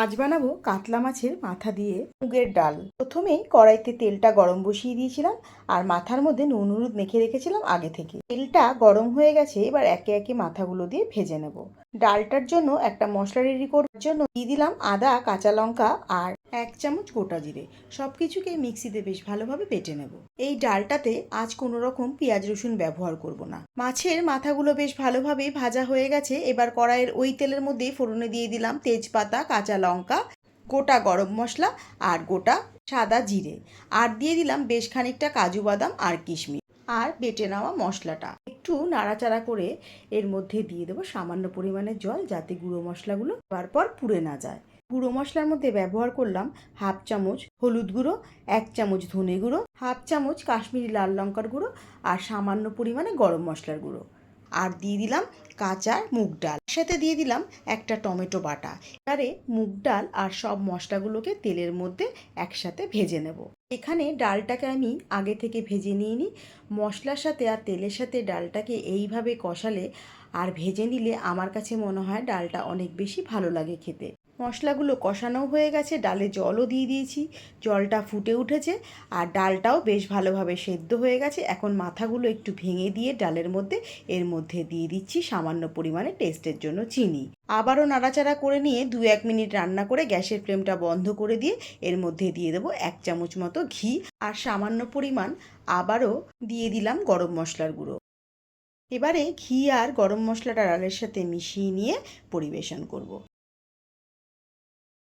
আজ বানাবো কাতলা মাছের মাথা দিয়ে মুগের ডাল। প্রথমেই কড়াইতে তেলটা গরম বসিয়ে দিয়েছিলাম আর মাথার মধ্যে নুন হলুদ মেখে রেখেছিলাম আগে থেকে। তেলটা গরম হয়ে গেছে, এবার একে একে মাথাগুলো দিয়ে ভেজে নেব। ডালটার জন্য একটা মশলা রেডি করার জন্য দিয়ে দিলাম আদা, কাঁচা লঙ্কা আর 1 চামচ গোটা জিরে। সব কিছুকে মিক্সিতে বেশ ভালোভাবে বেটে নেব। এই ডালটাতে আজ কোনো রকম পেঁয়াজ রসুন ব্যবহার করব না। মাছের মাথাগুলো বেশ ভালোভাবেই ভাজা হয়ে গেছে। এবার কড়াইয়ের ওই তেলের মধ্যেই ফোড়নে দিয়ে দিলাম তেজপাতা, কাঁচা লঙ্কা, গোটা গরম মশলা আর গোটা সাদা জিরে। আর দিয়ে দিলাম বেশ খানিকটা কাজু বাদাম আর কিশমিশ আর বেটে নেওয়া মশলাটা। একটু নাড়াচাড়া করে এর মধ্যে দিয়ে দেবো সামান্য পরিমাণে জল, যাতে গুঁড়ো মশলাগুলো পর পুড়ে না যায়। গুঁড়ো মশলার মধ্যে ব্যবহার করলাম 1/2 চামচ হলুদ গুঁড়ো, 1 চামচ ধনে গুঁড়ো, 1/2 চামচ কাশ্মীরি লাল লঙ্কার গুঁড়ো আর সামান্য পরিমাণে গরম মশলার গুঁড়ো। আর দিয়ে দিলাম কাঁচা মুগ ডাল, সাথে দিয়ে দিলাম একটা টমেটো বাটা। এবারে মুগ ডাল আর সব মশলাগুলোকে তেলের মধ্যে একসাথে ভেজে নেব। এখানে ডালটাকে আমি আগে থেকে ভেজে নিয়ে নিই। মশলার সাথে আর তেলের সাথে ডালটাকে এইভাবে কষালে আর ভেজে নিলে আমার কাছে মনে হয় ডালটা অনেক বেশি ভালো লাগে খেতে। মশলাগুলো কষানো হয়ে গেছে, ডালে জলও দিয়ে দিয়েছি, জলটা ফুটে উঠেছে আর ডালটাও বেশ ভালোভাবে সেদ্ধ হয়ে গেছে। এখন মাথাগুলো একটু ভেঙে দিয়ে ডালের মধ্যে এর মধ্যে দিয়ে দিচ্ছি সামান্য পরিমাণে টেস্টের জন্য চিনি। আবারও নাড়াচাড়া করে নিয়ে 2-1 মিনিট রান্না করে গ্যাসের ফ্লেমটা বন্ধ করে দিয়ে এর মধ্যে দিয়ে দেবো 1 চামচ মতো ঘি আর সামান্য পরিমাণ আবারও দিয়ে দিলাম গরম মশলার গুঁড়ো। এবারে ঘি আর গরম মশলাটা ডালের সাথে মিশিয়ে নিয়ে পরিবেশন করব।